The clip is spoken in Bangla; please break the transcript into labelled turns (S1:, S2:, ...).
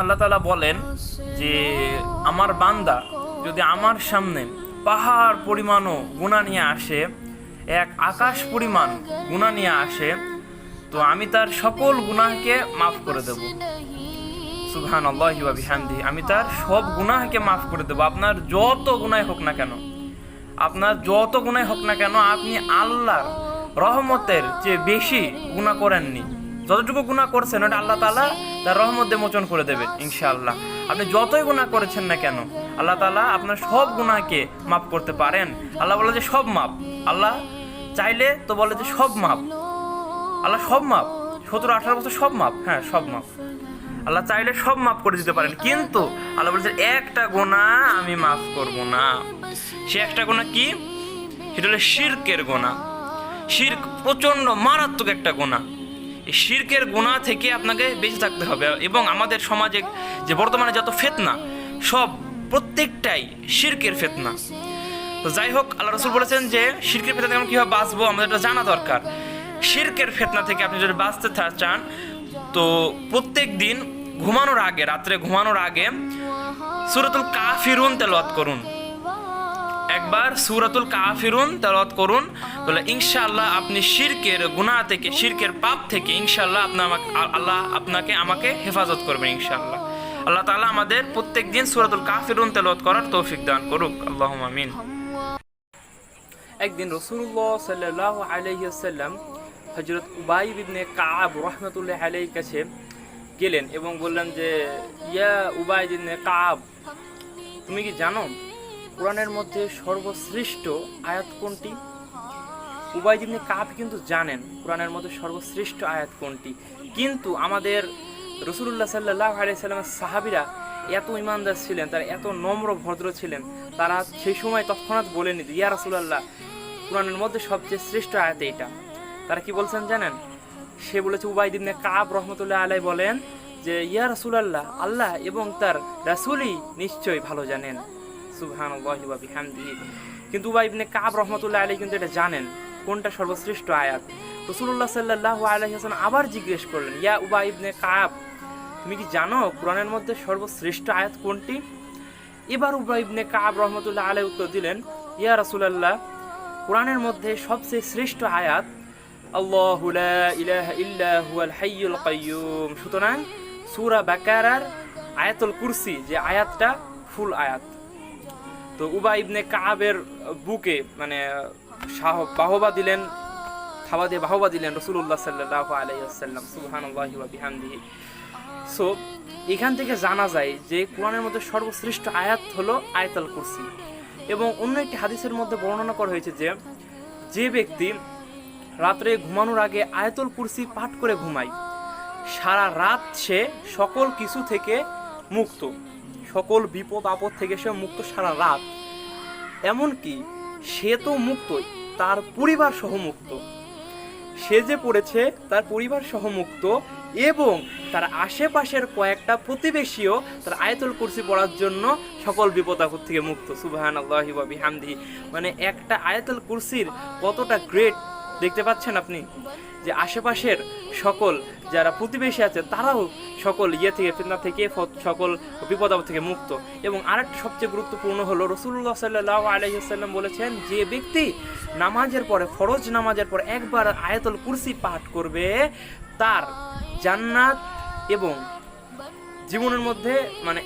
S1: আল্লাহ তাআলা বলেন যে আমার বান্দা যদি আমার সামনে পাহাড় পরিমাণও গুনাহ নিয়ে আসে, এক আকাশ পরিমাণ গুনাহ নিয়ে আসে, তো আমি তার সকল গুনাহকে মাফ করে দেব। সুবহানাল্লাহি ওয়া বিহামদিহি, আমি তার সব গুনাহকে মাফ করে দেব। আপনার যত গুনাহ হোক না কেন, আপনার যত গুনাহ হোক না কেন, আপনি আল্লাহর রহমতের চেয়ে বেশি গুনাহ করেননি। যতটুকু গুনাহ করছেন ওটা আল্লাহ তাআলা তার রহমত দিয়ে মোচন করে দেবেন ইনশাআল্লাহ। আপনি যতই গুনাহ করেছেন না কেন, আল্লাহ তাআলা আপনার সব গুনাহকে মাফ করতে পারেন। আল্লাহ বলে যে সব মাফ। আল্লাহ চাইলে তো বলে যে সব মাফ। আল্লাহ সব মাফ, 17-18 বছর সব মাফ, হ্যাঁ সব মাফ। আল্লাহ চাইলে সব মাফ করে দিতে পারেন, কিন্তু আল্লাহ বলেছেন একটা গুনাহ আমি মাফ করব না। সে একটা গুনাহ কি? সেটা হলো শিরকের গুনাহ। শিরক প্রচন্ড মারাত্মক একটা গুনাহ। এই শিরকের গুনাহ থেকে আপনাকে বেঁচে থাকতে হবে। এবং আমাদের সমাজে যে বর্তমানে যত ফিতনা, সব প্রত্যেকটাই শিরকের ফিতনা। তো যাই হোক, আল্লাহ রাসূল বলেছেন যে শিরকের ফিতনা থেকে কিভাবে বাঁচবো আমাদের এটা জানা দরকার। শিরকের ফিতনা থেকে আপনি যদি বাঁচতে চান, তো প্রত্যেক দিন ঘুমানোর আগে, রাত্রে ঘুমানোর আগে সূরাতুল কাফিরুন তেলাওয়াত করুন। একবার সূরাতুল কাফিরুন তেলাওয়াত করুন, তাহলে ইনশাআল্লাহ আপনি শিরকের গুনাহ থেকে, শিরকের পাপ থেকে ইনশাআল্লাহ আল্লাহ আপনাকে আমাকে হেফাজত করবেন ইনশাআল্লাহ। আল্লাহ তাআলা আমাদের প্রত্যেক দিন সূরাতুল কাফিরুন তেলাওয়াত করার তৌফিক দান করুক। আল্লাহুম্মা আমিন। একদিন রাসূলুল্লাহ সাল্লাল্লাহু আলাইহি ওয়াসাল্লাম হযরত উবাই ইবনে কাব রাহমাতুল্লাহি আলাইহির কাছে গেলেন এবং বললেন যে ইয়া উবাই ইবনে কাব, তুমি কি জানো কোরআনের মধ্যে সর্বশ্রেষ্ঠ আয়াত কোনটি? উবাই ইবনে কাব কিন্তু জানেন কোরআনের মধ্যে সর্বশ্রেষ্ঠ আয়াত কোনটি, কিন্তু আমাদের রাসূলুল্লাহ সাল্লাল্লাহু আলাইহি ওয়াসাল্লামের সাহাবীরা এত ঈমানদার ছিলেন, তারা এত নম্র ভদ্র ছিলেন, তারা সেই সময় তৎক্ষণাৎ বলেনি যে ইয়া রাসূলুল্লাহ, কোরআনের মধ্যে সবচেয়ে শ্রেষ্ঠ আয়াত এইটা। তারা কি বলছেন জানেন? সে বলেছে, উবাই ইবনে কাব রাহমাতুল্লাহি আলাইহি বলেন যে ইয়া রাসূলুল্লাহ, আল্লাহ এবং তার রাসূলই নিশ্চয়ই ভালো জানেন। সুবহানাল্লাহি ওয়া বিহামদিহি। কিন্তু উবাই ইবনে কাব রাহমাতুল্লাহি আলাইহি কিন্তু এটা জানেন কোনটা সর্বশ্রেষ্ঠ আয়াত। রাসূলুল্লাহ সাল্লাল্লাহু আলাইহি ওয়াসাল্লাম আবার জিজ্ঞেস করলেন, ইয়া উবাই ইবনে কাব, তুমি কি জানো কোরআনের মধ্যে সর্বশ্রেষ্ঠ আয়াত কোনটি? এবার উবাই ইবনে কাব রাহমাতুল্লাহি আলাইহি উত্তর দিলেন, ইয়া রাসূলুল্লাহ, কোরআনের মধ্যে সবচেয়ে শ্রেষ্ঠ আয়াত আল্লাহু লা ইলাহা ইল্লা হুয়াল হাইয়ুল কাইয়্যুম। সুতরাং সূরা বাকারার আয়াতুল কুরসি যে আয়াতটা ফুল আয়াত। তো উবাই ইবনে কাবের বুকে মানে বাহবা দিলেন, থাবা দিয়ে বাহবা দিলেন রাসূলুল্লাহ সাল্লাল্লাহু আলাইহি ওয়াসাল্লাম। সুবহানাল্লাহি ওয়া বিহামদিহি। সো এখান থেকে জানা যায় যে কোরআনের মধ্যে সর্বশ্রেষ্ঠ আয়াত হলো আয়াতুল কুরসি। এবং অন্য একটি হাদিসের মধ্যে বর্ণনা করা হয়েছে যে যে ব্যক্তি রাত্রে ঘুমানোর আগে আয়াতুল কুরসি পাঠ করে ঘুমায়, সারা রাত সে সকল কিছু থেকে মুক্ত, সকল বিপদ আপদ থেকে সে মুক্ত সারা রাত। এমনকি সে তো মুক্তই, তার পরিবার সহ মুক্ত। সে যে পড়েছে তার পরিবার সহ মুক্ত, এবং তার আশেপাশের কয়েকটা প্রতিবেশীও তার আয়াতুল কুরসি পড়ার জন্য সকল বিপদ আপদ থেকে মুক্ত। সুবহানাল্লাহি ওয়া বিহামদিহি। মানে একটা আয়াতুল কুরসির কতটা গ্রেট দেখতে পাচ্ছেন আপনি, যে আশেপাশের সকল যারা প্রতিবেশী আছে তারাও সকল থেকে ফিতনা থেকে, সকল বিপদ আপদ থেকে মুক্ত। এবং আরেকটা সবচেয়ে গুরুত্বপূর্ণ হলো রাসূলুল্লাহ সাল্লাল্লাহু আলাইহি ওয়াসাল্লাম বলেছেন, যে ব্যক্তি নামাজের পরে, ফরজ নামাজের পরে একবার আয়াতুল কুরসি পাঠ করবে, তার জান্নাত এবং জীবনের মধ্যে মানে